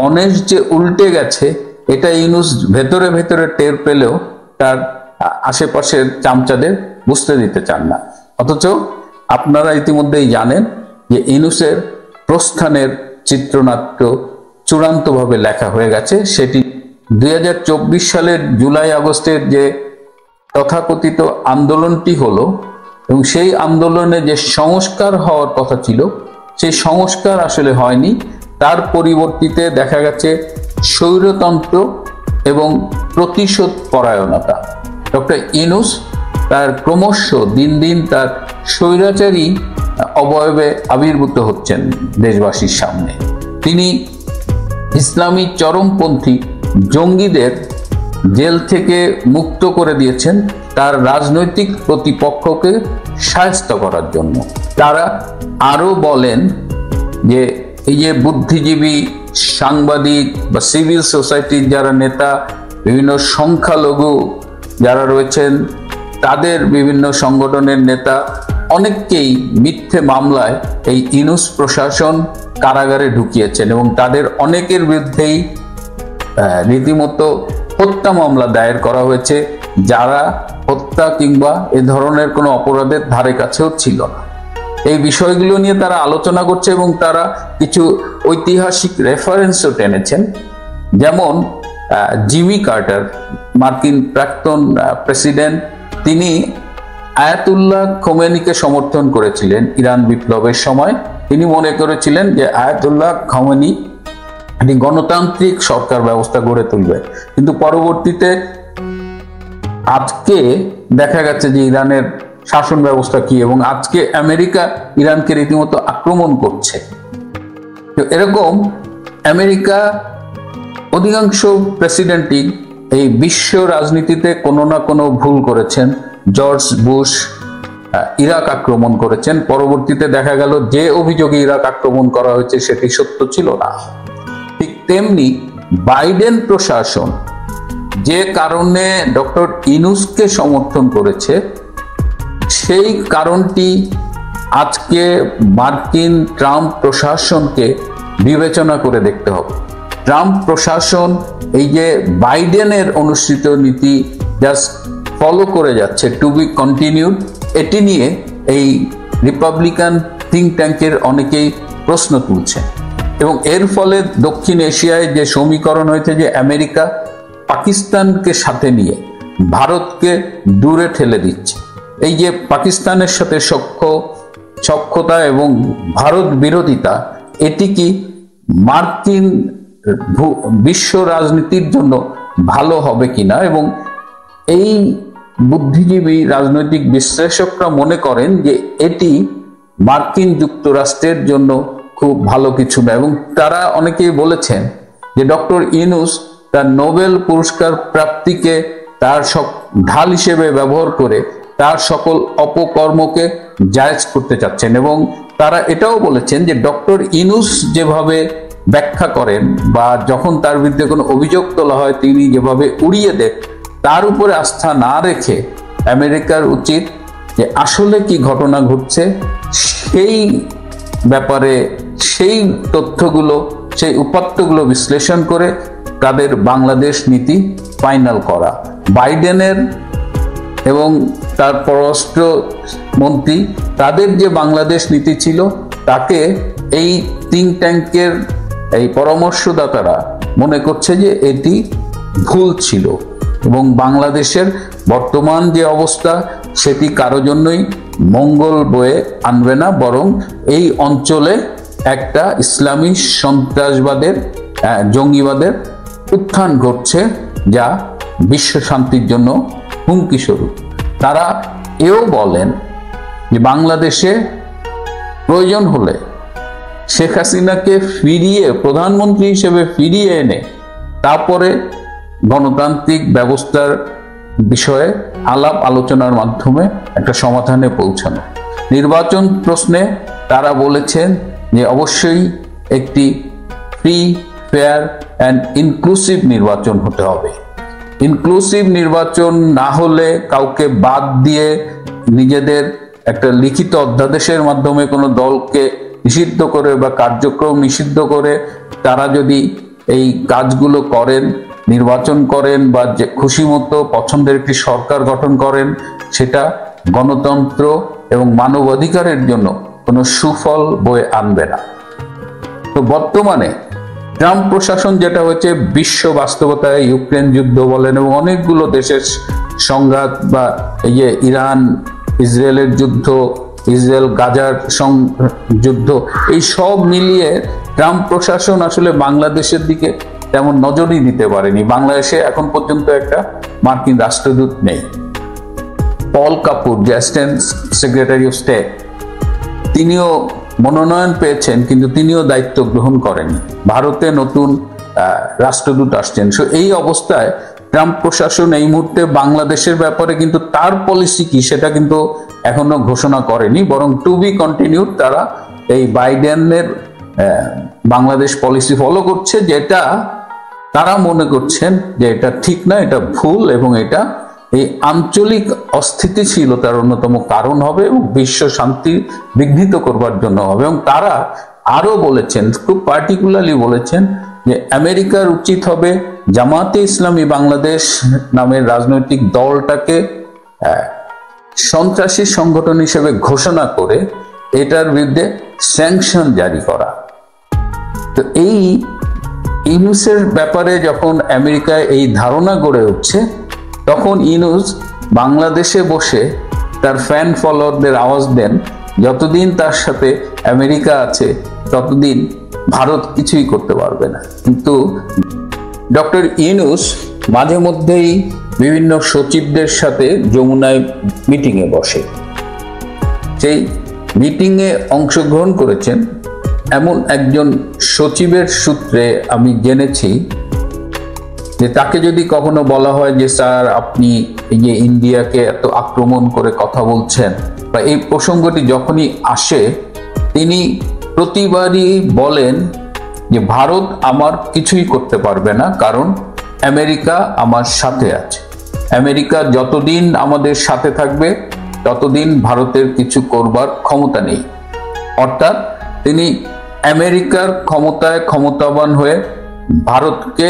গণেশ যে উল্টে গেছে এটা ইউনূস ভেতরে ভেতরে টের পেলেও তার আশেপাশের চামচাদের বুঝতে দিতে চান না। অথচ আপনারা ইতিমধ্যেই জানেন যে ইউনূসের প্রস্থানের চিত্রনাট্য চূড়ান্তভাবে লেখা হয়ে গেছে। সেটি 2024 সালের জুলাই আগস্টের যে তথাকথিত আন্দোলনটি হলো এবং সেই আন্দোলনে যে সংস্কার হওয়ার কথা ছিল সেই সংস্কার আসলে হয়নি, তার পরিবর্তিতে দেখা গেছে স্বৈরতন্ত্র এবং প্রতিশোধ পরায়ণতা। ডক্টর ইউনূস তার ক্রমশ দিন দিন তার স্বৈরাচারী অবয়বে আবির্ভূত হচ্ছেন দেশবাসীর সামনে। তিনি ইসলামী চরমপন্থী জঙ্গিদের জেল থেকে মুক্ত করে দিয়েছেন তার রাজনৈতিক প্রতিপক্ষকে শায়েস্ত করার জন্য। তারা আরো বলেন যে এই যে বুদ্ধিজীবী, সাংবাদিক বা সিভিল সোসাইটির যারা নেতা, বিভিন্ন সংখ্যালঘু যারা রয়েছেন, তাদের বিভিন্ন সংগঠনের নেতা অনেককেই মিথ্যে মামলায় এই ইউনূস প্রশাসন কারাগারে ঢুকিয়েছেন এবং তাদের অনেকের বিরুদ্ধেই রীতিমতো হত্যা মামলা দায়ের করা হয়েছে, যারা হত্যা কিংবা এ ধরনের কোনো অপরাধের ধারে কাছেও ছিল না। এই বিষয়গুলো নিয়ে তারা আলোচনা করছে এবং তারা কিছু ঐতিহাসিক রেফারেন্সও টেনেছেন। যেমন জিমি কার্টার, মার্কিন প্রাক্তন প্রেসিডেন্ট, তিনি আয়াতুল্লাহ খোমেনিকে সমর্থন করেছিলেন ইরান বিপ্লবের সময়। তিনি মনে করেছিলেন যে আয়াতুল্লাহ খোমেনি একটি গণতান্ত্রিক সরকার ব্যবস্থা গড়ে তুলবে, কিন্তু পরবর্তীতে আজকে দেখা গেছে যে ইরানের শাসন ব্যবস্থা কি, এবং আজকে আমেরিকা ইরানকে রীতিমতো আক্রমণ করছে। তো এরকম আমেরিকা অধিকাংশ প্রেসিডেন্টই এই বিশ্ব রাজনীতিতে কোনো না কোনো ভুল করেছেন। জর্জ বুশ ইরাক আক্রমণ করেছেন, পরবর্তীতে দেখা গেল যে অভিযোগে ইরাক আক্রমণ করা হয়েছে সেটি সত্য ছিল না। ঠিক তেমনি বাইডেন প্রশাসন যে কারণে ডক্টর ইউনূসকে সমর্থন করেছে সেই কারণটি আজকে মার্কিন ট্রাম্প প্রশাসনকে বিবেচনা করে দেখতে হবে। ট্রাম্প প্রশাসন এই যে বাইডেনের অনুসৃত নীতি জাস্ট ফলো করে যাচ্ছে, টু বি কন্টিনিউড, এটি নিয়ে এই রিপাবলিকান থিঙ্ক ট্যাঙ্কের অনেকেই প্রশ্ন তুলছে এবং এর ফলে দক্ষিণ এশিয়ায় যে সমীকরণ হয়েছে যে আমেরিকা পাকিস্তানকে সাথে নিয়ে ভারতকে দূরে ঠেলে দিচ্ছে, এই যে পাকিস্তানের সাথে সখ্যতা এবং ভারত বিরোধিতা, এটি কি মার্কিন বিশ্ব রাজনীতির জন্য ভালো হবে কিনা? এবং এই বুদ্ধিজীবী রাজনৈতিক বিশ্লেষকরা মনে করেন যে এটি মার্কিন যুক্তরাষ্ট্রের জন্য খুব ভালো কিছু না, এবং তারা অনেকেই বলেছেন যে ডক্টর ইউনূস তার নোবেল পুরস্কার প্রাপ্তিকে তার ঢাল হিসেবে ব্যবহার করে তার সকল অপকর্মকে জায়েজ করতে চাচ্ছেন। এবং তারা এটাও বলেছেন যে ডক্টর ইউনূস যেভাবে ব্যাখ্যা করেন বা যখন তার বিরুদ্ধে কোনো অভিযোগ তোলা হয় তিনি যেভাবে উড়িয়ে দেন, তার উপরে আস্থা না রেখে আমেরিকার উচিত যে আসলে কি ঘটনা ঘটছে সেই ব্যাপারে সেই তথ্যগুলো, সেই উপাত্তগুলো বিশ্লেষণ করে তাদের বাংলাদেশ নীতি ফাইনাল করা। বাইডেনের এবং তার পররাষ্ট্র মন্ত্রী তাদের যে বাংলাদেশ নীতি ছিল তাকে এই থিঙ্ক ট্যাঙ্কের এই পরামর্শদাতারা মনে করছে যে এটি ভুল ছিল এবং বাংলাদেশের বর্তমান যে অবস্থা সেটি কারো জন্যই মঙ্গল বয়ে আনবে না, বরং এই অঞ্চলে একটা ইসলামী সন্ত্রাসবাদের, জঙ্গিবাদের উত্থান ঘটছে যা বিশ্ব শান্তির জন্য হুমকি স্বরূপ। তারা এও বলেন যে বাংলাদেশে প্রয়োজন হলে শেখ হাসিনাকে ফিরিয়ে প্রধানমন্ত্রী হিসেবে ফিরিয়ে এনে তারপরে গণতান্ত্রিক ব্যবস্থার বিষয়ে আলাপ আলোচনার মাধ্যমে একটা সমাধানে পৌঁছানো। নির্বাচন প্রশ্নে তারা বলেছেন যে অবশ্যই একটি ফ্রি, ফেয়ার অ্যান্ড ইনক্লুসিভ নির্বাচন হতে হবে। ইনক্লুসিভ নির্বাচন না হলে কাউকে বাদ দিয়ে নিজেদের একটা লিখিত অধ্যাদেশের মাধ্যমে কোনো দলকে নিষিদ্ধ করে বা কার্যক্রম নিষিদ্ধ করে তারা যদি এই কাজগুলো করেন, নির্বাচন করেন বা যে খুশি মতো পছন্দের একটি সরকার গঠন করেন, সেটা গণতন্ত্র এবং মানবাধিকারের জন্য কোনো সুফল বয়ে আনবে না। তো বর্তমানে ট্রাম্প প্রশাসন যেটা হচ্ছে, বিশ্ব বাস্তবতায় ইউক্রেন যুদ্ধ বলেন এবং অনেকগুলো দেশের সংঘাত বা এই যে ইরান ইসরায়েলের যুদ্ধ, ইসরায়েল গাজার যুদ্ধ, এই সব মিলিয়ে ট্রাম্প প্রশাসন আসলে বাংলাদেশের দিকে তেমন নজরই দিতে পারেনি। বাংলাদেশে এখন পর্যন্ত একটা মার্কিন রাষ্ট্রদূত নেই। পল কাপুর, যে অ্যাসিস্ট্যান্ট সেক্রেটারি অফ স্টেট, তিনিও মনোনয়ন পেয়েছেন কিন্তু তিনিও দায়িত্ব গ্রহণ করেননি। ভারতে নতুন রাষ্ট্রদূত আসছেন। সো এই অবস্থায় ট্রাম্প প্রশাসন এই মুহূর্তে বাংলাদেশের ব্যাপারে কিন্তু তার পলিসি কি সেটা কিন্তু এখনো ঘোষণা করেনি, বরং টু বি কন্টিনিউড। তারা এই বাইডেনের বাংলাদেশ পলিসি ফলো করছে, যেটা তারা মনে করছেন যে এটা ঠিক না, এটা ভুল এবং এটা এই আঞ্চলিক অস্থিতিশীলতার অন্যতম কারণ হবে এবং বিশ্ব শান্তি বিঘ্নিত করবার জন্য হবে। এবং তারা আরো বলেছেন, খুব পার্টিকুলারলি বলেছেন যে আমেরিকার উচিত হবে জামাতে ইসলামী বাংলাদেশ নামের রাজনৈতিক দলটাকে সন্ত্রাসী সংগঠন হিসেবে ঘোষণা করে এটার বিরুদ্ধে স্যাংশন জারি করা। তো এই ইউনুসের ব্যাপারে যখন আমেরিকায় এই ধারণা গড়ে উঠছে, তখন ইউনুস বাংলাদেশে বসে তার ফ্যান ফলোয়ারদের আওয়াজ দেন, যতদিন তার সাথে আমেরিকা আছে ততদিন ভারত কিছুই করতে পারবে না। কিন্তু ডক্টর ইউনুস মাঝে মধ্যেই বিভিন্ন সচিবদের সাথে যমুনায় মিটিংয়ে বসে। সেই মিটিংয়ে অংশগ্রহণ করেছেন এমন একজন সচিবের সূত্রে আমি জেনেছি যে তাকে যদি কখনো বলা হয় যে স্যার আপনি এই যে ইন্ডিয়াকে এত আক্রমণ করে কথা বলছেন, বা এই প্রসঙ্গটি যখনই আসে তিনি প্রতিবারই বলেন যে ভারত আমার কিছুই করতে পারবে না, কারণ আমেরিকা আমার সাথে আছে। আমেরিকা যতদিন আমাদের সাথে থাকবে ততদিন ভারতের কিছু করবার ক্ষমতা নেই। অর্থাৎ তিনি আমেরিকার ক্ষমতায় ক্ষমতাবান হয়ে ভারতকে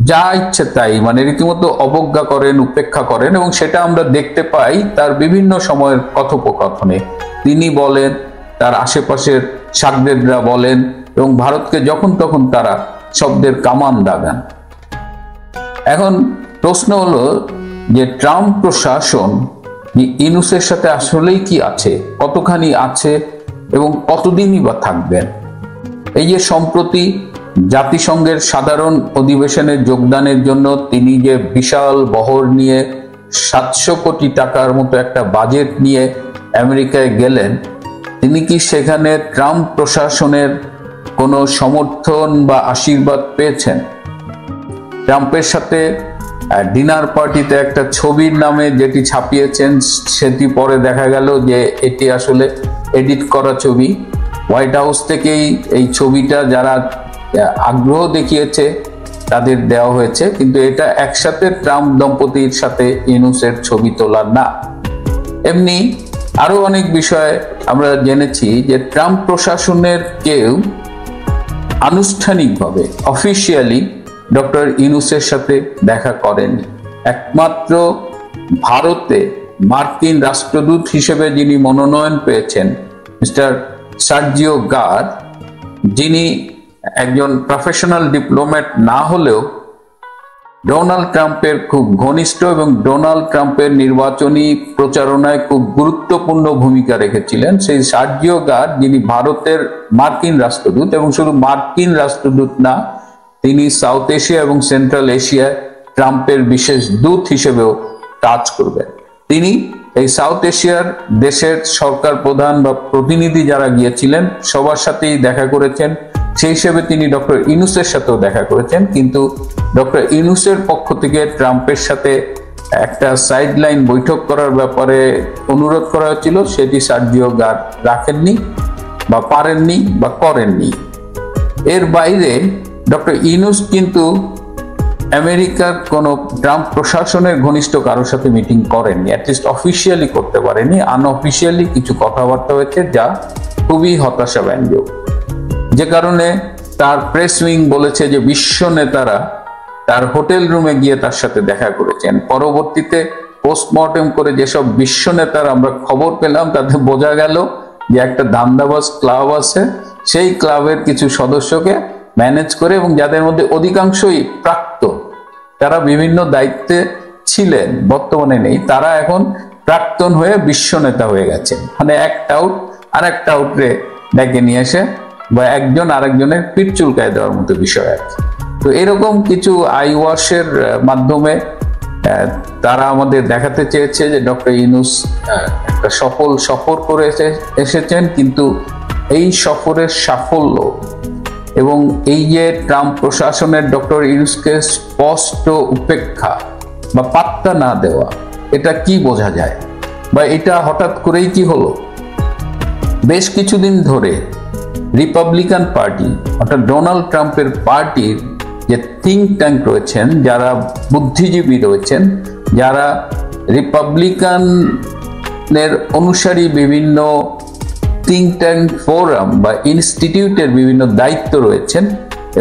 যা ইচ্ছে তাই মানে রীতিমতো অবজ্ঞা করেন, উপেক্ষা করেন। এবং সেটা আমরা দেখতে পাই তার বিভিন্ন সময়ের কথোপকথনে। তিনি বলেন, তার আশেপাশের সাগরেদরা বলেন, এবং ভারতকে যখন তখন তারা শব্দের কামান দাগান। এখন প্রশ্ন হলো যে ট্রাম্প প্রশাসন ইউনুসের সাথে আসলেই কি আছে, কতখানি আছে এবং কতদিনই বা থাকবেন। এই যে সম্প্রতি জাতিসংঘের সাধারণ অধিবেশনে যোগদানের জন্য তিনি যে বিশাল বহর নিয়ে 700 কোটি টাকার মতো একটা বাজেট নিয়ে আমেরিকায় গেলেন, তিনি কি সেখানে ট্রাম্প প্রশাসনের কোনো সমর্থন বা আশীর্বাদ পেয়েছেন? ট্রাম্পের সাথে ডিনার পার্টিতে একটা ছবির নামে যেটি ছাপিয়েছেন সেটি পরে দেখা গেল যে এটি আসলে এডিট করা ছবি। হোয়াইট হাউস থেকেই এই ছবিটা যারা আগ্রহ দেখিয়েছে তাদের দেওয়া হয়েছে, কিন্তু এটা একসাথে ট্রাম্প দম্পতির সাথে ইউনুসের ছবি তোলা না। এমনি আরো অনেক বিষয় আমরা জেনেছি যে ট্রাম্প প্রশাসনের কেউ আনুষ্ঠানিকভাবে অফিসিয়ালি ডক্টর ইউনুসের সাথে দেখা করেনি। একমাত্র ভারতে মার্কিন রাষ্ট্রদূত হিসেবে যিনি মনোনয়ন পেয়েছেন মিস্টার সার্জিও গার, যিনি একজন প্রফেশনাল ডিপ্লোম্যাট না হলেও ডোনাল্ড ট্রাম্পের খুব ঘনিষ্ঠ এবং ডোনাল্ড ট্রাম্পের নির্বাচনী প্রচারণায় খুব গুরুত্বপূর্ণ ভূমিকা রেখেছিলেন, সেই সার্জিও গার, যিনি ভারতের মার্কিন রাষ্ট্রদূত এবং শুধু মার্কিন রাষ্ট্রদূত না, তিনি সাউথ এশিয়া এবং সেন্ট্রাল এশিয়ায় ট্রাম্পের বিশেষ দূত হিসেবেও কাজ করবেন। তিনি এই সাউথ এশিয়ার দেশের সরকার প্রধান বা প্রতিনিধি যারা গিয়েছিলেন সবার সাথেই দেখা করেছেন। সেই হিসেবে তিনি ডক্টর ইউনুসের সাথেও দেখা করেছেন, কিন্তু ডক্টর ইউনুসের পক্ষ থেকে ট্রাম্পের সাথে একটা সাইডলাইন বৈঠক করার ব্যাপারে অনুরোধ করা হয়েছিল, সেটি সার্জিও গার রাখেননি বা পারেননি বা করেননি। এর বাইরে ডক্টর ইউনুস কিন্তু আমেরিকার কোনো ট্রাম্প প্রশাসনের ঘনিষ্ঠ কারোর সাথে মিটিং করেননি, অ্যাটলিস্ট অফিসিয়ালি করতে পারেনি। আনঅফিসিয়ালি কিছু কথাবার্তা হয়েছে যা খুবই হতাশাব্যঞ্জক, যে কারণে তার প্রেস উইং বলেছে যে বিশ্ব নেতারা তার হোটেল রুমে গিয়ে তার সাথে দেখা করেছেন। পরবর্তীতে পোস্টমর্টেম করে যেসব বিশ্ব নেতার আমরা খবর পেলাম তাতে বোঝা গেল যে একটা ধান্দাবাজ ক্লাব আছে, সেই ক্লাবের কিছু সদস্যকে ম্যানেজ করে, এবং যাদের মধ্যে অধিকাংশই প্রাক্তন, তারা বিভিন্ন দায়িত্বে ছিলেন, বর্তমানে নেই, তারা এখন প্রাক্তন হয়ে বিশ্ব নেতা হয়ে গেছেন। মানে একটা আউট আর একটা আউটরে ডেকে নিয়ে এসে বা একজন আরেকজনের পিঠ চুলকায় দেওয়ার মতো বিষয় আর কি। তো এরকম কিছু আই ওয়াশের মাধ্যমে তারা আমাদের দেখাতে চেয়েছে যে ডক্টর ইউনূস একটা সফল সফর করে এসেছেন, কিন্তু এই সফরের সাফল্য এবং এই যে ট্রাম্প প্রশাসনের ডক্টর ইউনূসকে স্পষ্ট উপেক্ষা বা পাত্তা না দেওয়া, এটা কি বোঝা যায়? বা এটা হঠাৎ করেই কি হলো? বেশ কিছুদিন ধরে রিপাবলিকান পার্টি অর্থাৎ ডোনাল্ড ট্রাম্পের পার্টির যে থিঙ্ক ট্যাঙ্ক রয়েছেন, যারা বুদ্ধিজীবী রয়েছেন, যারা রিপাবলিকানের অনুসারী বিভিন্ন থিঙ্ক ট্যাঙ্ক ফোরাম বা ইনস্টিটিউটের বিভিন্ন দায়িত্ব রয়েছেন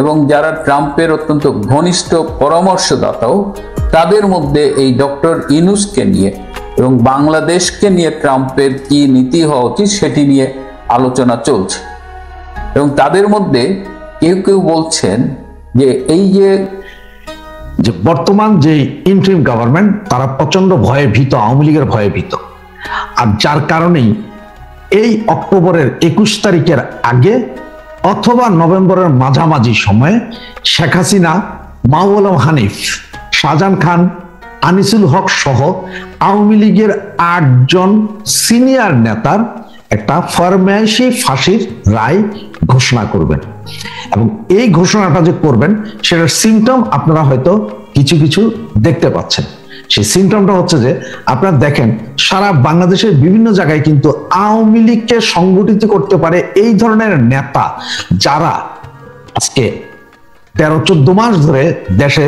এবং যারা ট্রাম্পের অত্যন্ত ঘনিষ্ঠ পরামর্শদাতাও, তাদের মধ্যে এই ডক্টর ইউনূসকে নিয়ে এবং বাংলাদেশকে নিয়ে ট্রাম্পের কি নীতি হওয়া উচিত সেটি নিয়ে আলোচনা চলছে। এবং তাদের মধ্যে কেউ কেউ বলছেন যে এই যে বর্তমান যে ইন্টারিম গভর্নমেন্ট, তারা প্রচন্ড ভয়ে ভীত, আওয়ামী লীগের ভয়ে ভীত, আর যার কারণেই এই অক্টোবরের 21 তারিখের আগে অথবা নভেম্বরের মাঝামাঝি সময়ে শেখ হাসিনা, মাওলানা হানিফ, শাহজাহান খান, আনিসুল হক সহ আওয়ামী লীগের 8 জন সিনিয়র নেতার একটা ফরমায়েশি ফাঁসির রায় ঘোষণা করবেন। এবং এই ঘোষণাটা যে করবেন সেটার সিমটম আপনারা হয়তো কিছু কিছু দেখতে পাচ্ছেন। সেই সিমটমটা হচ্ছে যে আপনারা দেখেন সারা বাংলাদেশের বিভিন্ন জায়গায় কিন্তু আওয়ামী লীগকে সংগঠিত করতে পারে এই ধরনের নেতা, যারা আজকে 13-14 মাস ধরে দেশে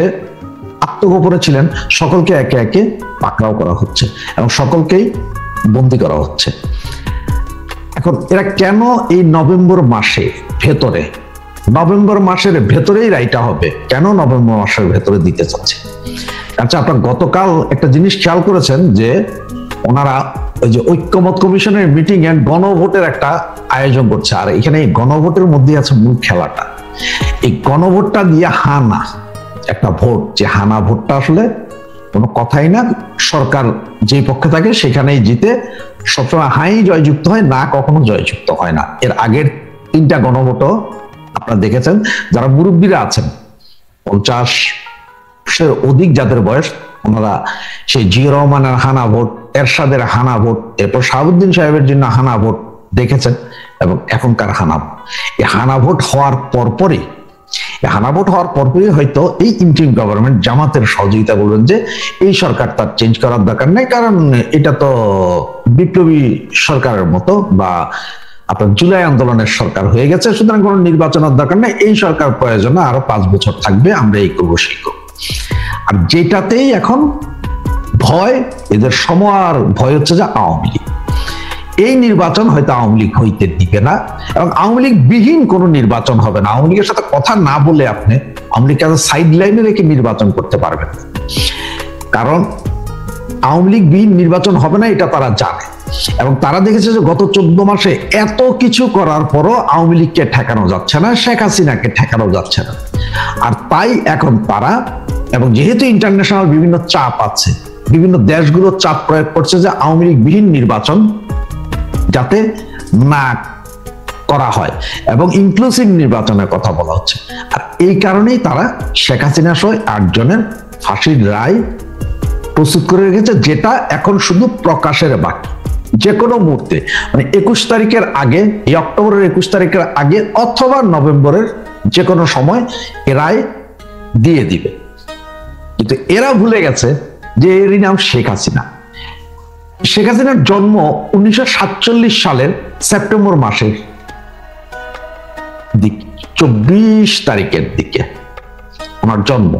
আত্মগোপনে ছিলেন, সকলকে একে একে পাকড়াও করা হচ্ছে এবং সকলকেই বন্দী করা হচ্ছে। এখন এরা কেন এই নভেম্বর মাসের ভেতরেই রায়টা হবে, কেন নভেম্বর মাসের ভেতরে দিতে চাচ্ছে? আচ্ছা, আপনার গতকাল একটা জিনিস খেয়াল করেছেন যে ওনারা ওই যে ঐক্যমত কমিশনের মিটিং এ গণভোটের একটা আয়োজন করছে, আর এখানে এই গণভোটের মধ্যে আছে মূল খেলাটা। এই গণভোটটা দিয়ে হানা একটা ভোট, যে হানা ভোটটা আসলে কোনো কথাই না, সরকার যে পক্ষে থাকে সেখানেই জিতে, সবসময় হাই জয়যুক্ত হয়, না কখনো জয়যুক্ত হয় না। এর আগের 3টা গণভোটও আপনারা দেখেছেন, যারা মুরব্বীরা আছেন 50-এর অধিক যাদের বয়স, ওনারা সেই জিয়া রহমানের হানা ভোট, এরশাদের হানা ভোট, এরপর শাহাবুদ্দিন সাহেবের জন্য হানা ভোট দেখেছেন, এবং এখনকার হানা ভোট। এই হানা ভোট হওয়ার পরপরই হয়তো এই ইন্টারিম গভর্নমেন্ট জামাতের সহযোগিতা বলবেন যে এই সরকার তার চেঞ্জ করার দরকার নেই, কারণ এটা তো বিপ্লবী সরকারের মতো বা আপনার জুলাই আন্দোলনের সরকার হয়ে গেছে, সুতরাং কোনো নির্বাচনের দরকার নেই, এই সরকার প্রয়োজনে আরো 5 বছর থাকবে, আমরা এই করবো সেই করবো। আর যেটাতেই এখন ভয়, এদের সময় ভয় হচ্ছে যে আওয়ামী লীগ, এই নির্বাচন হয়তো আওয়ামী লীগ হইতে দিবে না, এবং আওয়ামী লীগ বিহীন কোন নির্বাচন হবে না। আওয়ামী লীগের সাথে কথা না বলে আপনি আওয়ামী লীগকে সাইড লাইনে রেখে নির্বাচন করতে পারবেন, কারণ আওয়ামী লীগ বিহীন নির্বাচন হবে না, এটা তারা জানে। এবং তারা দেখেছে যে গত 14 মাসে এত কিছু করার পরও আওয়ামী লীগকে ঠেকানো যাচ্ছে না, শেখ হাসিনাকে ঠেকানো যাচ্ছে না। আর তাই এখন তারা, এবং যেহেতু ইন্টারন্যাশনাল বিভিন্ন চাপ আছে, বিভিন্ন দেশগুলো চাপ প্রয়োগ করছে যে আওয়ামী লীগ বিহীন নির্বাচন যাতে না করা হয়, এবং ইনক্লুসিভ নির্বাচনের কথা বলা হচ্ছে। আর এই কারণেই তারা শেখ হাসিনা সহ 8 জনের ফাঁসির রায় প্রস্তুত করে রেখেছে, যেটা এখন শুধু প্রকাশের বাকি। যে কোনো মুহূর্তে, মানে 21 তারিখের আগে, এই অক্টোবরের 21 তারিখের আগে অথবা নভেম্বরের যে কোনো সময় এ রায় দিয়ে দিবে। কিন্তু এরা ভুলে গেছে যে এরই নাম শেখ হাসিনা। শেখ হাসিনার জন্ম 1947 সালের সেপ্টেম্বর মাসের 24 তারিখের দিকে ওনার জন্ম।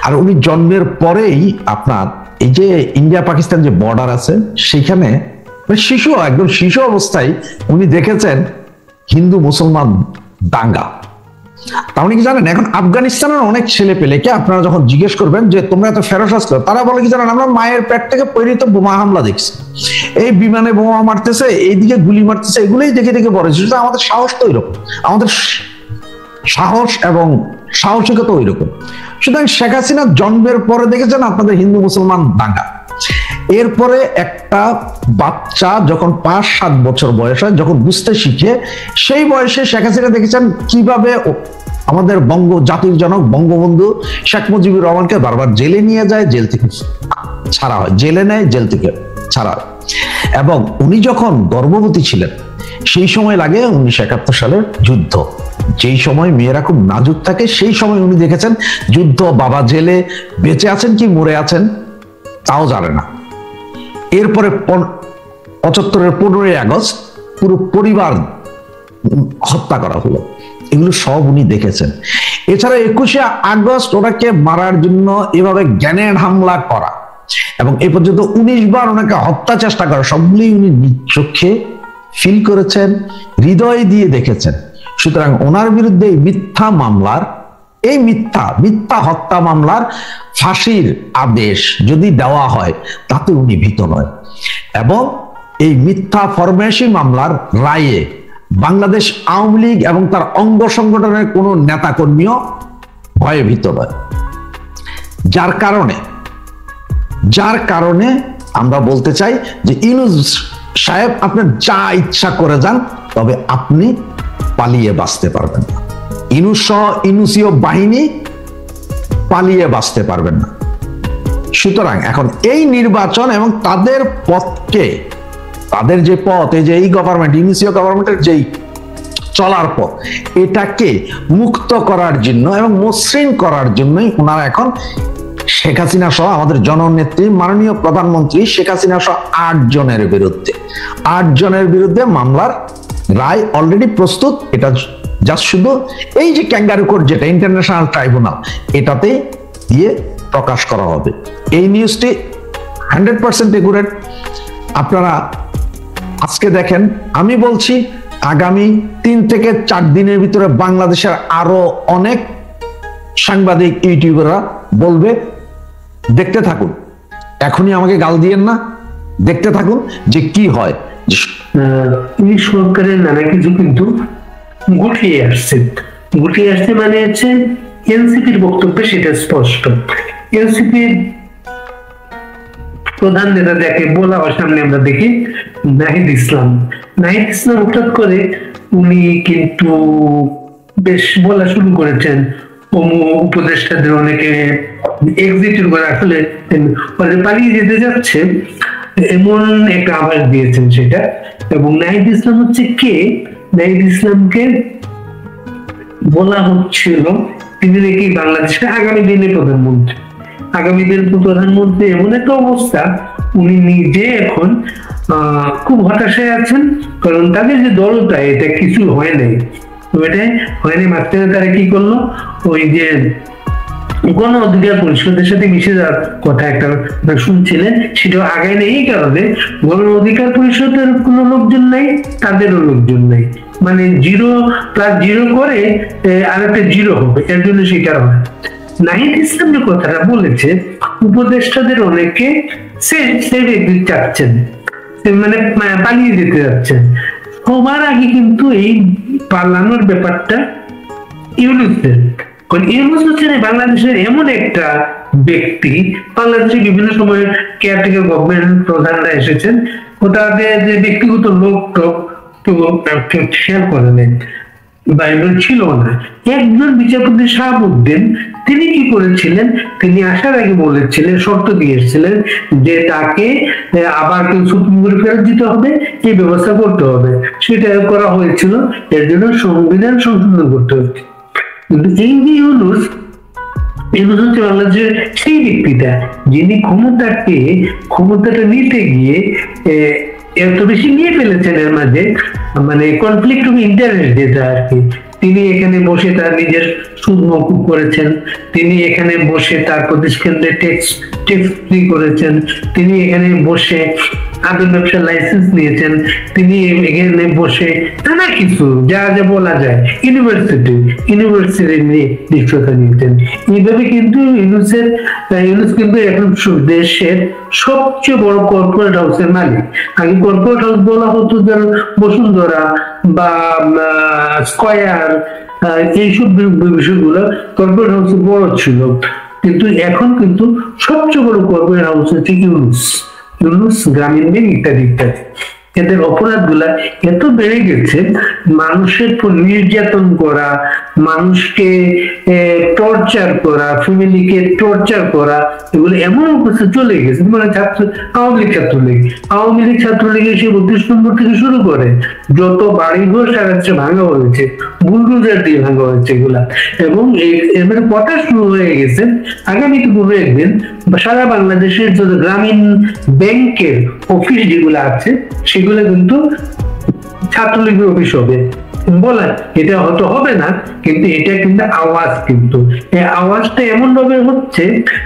আর উনি জন্মের পরেই আপনার এই যে ইন্ডিয়া পাকিস্তান যে বর্ডার আছে সেখানে একদম শিশু অবস্থায় উনি দেখেছেন হিন্দু মুসলমান দাঙ্গা, তাহলে কি জানেন, এখন আফগানিস্তানের অনেক ছেলে পেলেকে আপনারা যখন জিজ্ঞেস করবেন যে তোমরা এত ফেরোসাস করো, তারা বলে কি জানেন, আমরা মায়ের পেট থেকে প্রেরিত বোমা হামলা দেখছি, এই বিমানে বোমা মারতেছে, এইদিকে গুলি মারতেছে, এগুলোই দেখে দেখে বড় হয়েছে। আমাদের সাহস তো ওইরকম, আমাদের সাহস এবং সাহসিকতা ওইরকম। সুতরাং শেখ হাসিনা জন্মের পরে দেখেছেন আপনাদের হিন্দু মুসলমান দাঙ্গা, এরপরে একটা বাচ্চা যখন 5-7 বছর বয়স হয়, যখন বুঝতে শিখে, সেই বয়সে শেখ হাসিনা দেখেছেন কিভাবে আমাদের জাতির জনক বঙ্গবন্ধু শেখ মুজিবুর রহমানকে বারবার জেলে নিয়ে যায়, জেল থেকে ছাড়া হয়, জেলে নেয়, জেল থেকে ছাড়া হয়। এবং উনি যখন গর্ভবতী ছিলেন সেই সময় লাগে 1971 সালের যুদ্ধ, যেই সময় মেয়েরা খুব নাজুক থাকে, সেই সময় উনি দেখেছেন যুদ্ধ, বাবা জেলে, বেঁচে আছেন কি মরে আছেন তাও জানে না। এরপরে 75-এর 15ই আগস্ট পুরো পরিবার হত্যা করা হলো, এগুলো সব উনি দেখেছেন। এছাড়া 21শে আগস্ট ওনাকে মারার জন্য এভাবে গ্রেনেড হামলা করা এবং এ পর্যন্ত 19 বার ওনাকে হত্যা চেষ্টা করা, সবগুলি উনি নিজ চোখে ফিল করেছেন, হৃদয় দিয়ে দেখেছেন। সুতরাং ওনার বিরুদ্ধে মিথ্যা মামলার, এই মিথ্যা হত্যা মামলার ফাঁসির আদেশ যদি দেওয়া হয় তাতে উনি ভীত নয়। এবং এই মিথ্যা ফরমায়েশি মামলার রায়ে বাংলাদেশ আওয়ামী লীগ এবং তার অঙ্গ সংগঠনের কোনো নেতাকর্মীও ভয়ে ভীত নয়। যার কারণে আমরা বলতে চাই যে ইউনূস সাহেব, আপনি যা ইচ্ছা করে যান, তবে আপনি পালিয়ে বাঁচতে পারবেন না। ইউনূসীয় বাহিনী পালিয়ে বাঁচতে পারবেন না। সুতরাং এখন এই নির্বাচন এবং তাদের পথকে, তাদের যে পথ, এই যে এই গভর্নমেন্ট, ইউনূসীয় গভর্নমেন্টের যেই চলার পথ, এটাকে মুক্ত করার জন্য এবং মসৃণ করার জন্যই ওনারা এখন শেখ হাসিনা সহ আমাদের জননেত্রী মাননীয় প্রধানমন্ত্রী শেখ হাসিনা সহ 8 জনের বিরুদ্ধে মামলার রায় অলরেডি প্রস্তুত। এটা জাস্ট শুধু এই যে ক্যাঙ্গারু কোর্ট, যেটা ইন্টারন্যাশনাল ট্রাইব্যুনাল, এটাতে দিয়ে প্রকাশ করা হবে। এই নিউজটি 100% একুরেট। আপনারা আজকে দেখেন, আমি বলছি আগামী 3 থেকে 4 দিনের ভিতরে বাংলাদেশের আরো অনেক সাংবাদিক, ইউটিউবাররা বলবে। দেখতে থাকুন, এখনই আমাকে গাল দিয়েন না, দেখতে থাকুন যে কি হয়। এই সরকারের নানা কিছু কিন্তু গুটিয়ে আসছে মানে হচ্ছে এনসিপির বক্তব্যে সেটা স্পষ্ট। এনসিপির প্রধান নেতা যাকে বলা হয় সামনে আমরা দেখি নাহিদ ইসলাম হঠাৎ করে উনি কিন্তু বেশ বলা শুরু করেছেন, উপদেষ্টাদের অনেকে এক্সিকিউটিভ করে আসলে পালিয়ে যেতে যাচ্ছে, এমন একটা আভাস দিয়েছেন সেটা। এবং নাহিদ ইসলাম হচ্ছে কে? নাহিদ ইসলামকে বলা হচ্ছিল তিনি নাকি বাংলাদেশের আগামী দিনের প্রধানমন্ত্রী। এমন একটা অবস্থা, উনি নিজে এখন খুব হতাশায় আছেন, কারণ তাদের যে দলটা, এটা কিছু হয় নাই। মাঝখানে তারা কি করলো, ওই যে গণ অধিকার পরিষদের সাথে মিশে যাওয়ার কথা একটা শুনছিলেন, সেটাও আগায় নেই। এই কারণে গণ অধিকার পরিষদের কোনো লোকজন নাই, তাদেরও লোকজন নাই, মানে 0+0 করে আরেকটা 0 হবে, এর জন্য সেটা হয়। নাহিদ ইসলাম যে কথাটা বলেছে, উপদেষ্টাদের অনেকে চাচ্ছেন, মানে পালিয়ে যেতে যাচ্ছেন। সবার আগে কিন্তু এই পালানোর ব্যাপারটা ইউনূসের। ইউনূস হচ্ছেন বাংলাদেশের এমন একটা ব্যক্তি, বাংলাদেশে বিভিন্ন সময় কেয়ারটেকার গভর্নমেন্ট প্রধানরা এসেছেন, তাদের যে ব্যক্তিগত লোক খেয়াল করে নেন, বাইবেল ছিল না। একজন বিচারপতি শাহাবুদ্দিন, তিনি কি করেছিলেন, তিনি আসার আগে বলেছিলেন, শর্ত দিয়েছিলেন যে তাকে আবার সুপ্রিম কোর্টে ফেরত দিতে হবে, এই ব্যবস্থা করতে হবে। সেটা করা হয়েছিল, এর জন্য সংবিধান সংশোধন করতে হচ্ছে। কিন্তু এই যে ইউনূস হচ্ছে বাংলাদেশের সেই ব্যক্তিটা যিনি ক্ষমতাটা নিতে গিয়ে এত বেশি নিয়ে ফেলেছেন, এর মাঝে মানে কনফ্লিক্ট অফ ইন্টারেস্ট যেটা আর কি। তিনি এখানে বসে তার নিজের সুদ মকুব করেছেন, তিনি এখানে বসে তার প্রতিষ্ঠানদের ট্যাক্স ফ্রি করেছেন, তিনি এখানে বসে আদর ব্যবসার লাইসেন্স নিয়েছেন, তিনি এখানে বসে নানা কিছু যা যা বলা যায় ইউনিভার্সিটি নিয়ে দীক্ষতা নিয়েছেন। এইভাবে কিন্তু ইউনুস কিন্তু এখন দেশের সবচেয়ে বড় কর্পোরেট হাউসের মালিক। আগে কর্পোরেট হাউস বলা হতো যেন বসুন্ধরা বা স্কয়ার, এইসব বিষয়গুলো কর্পোরেট হাউস বড় ছিল, কিন্তু এখন কিন্তু সবচেয়ে বড় কর্পোরেট হাউস হচ্ছে ইউনুস গ্রামীণ ব্যাংক ইত্যাদি ইত্যাদি। এদের অপরাধ গুলা এত বেড়ে গেছে, মানুষের উপর নির্যাতন করা, মানুষকে টর্চার করা, ফ্যামিলিকে টর্চার করা, এগুলো এমন অবস্থা চলে গেছে। মানে আওয়ামী লীগ ছাত্রলীগ এসে 32 নম্বর থেকে শুরু করে যত বাড়িঘর সারাচ্ছে ভাঙা হয়েছে, বুলডোজার দিয়ে ভাঙা হয়েছে এগুলা। এবং এর কথা শুরু হয়ে গেছে আগামী একদিন সারা বাংলাদেশের যত গ্রামীণ ব্যাংকের অফিস যেগুলো আছে সেগুলো কিন্তু ছাত্রলীগের অফিস হবে। বলেন এটা হয়তো হবে না, কিন্তু এটা কিন্তু আওয়াজ, কিন্তু এই আওয়াজটা এমন ভাবে হচ্ছে,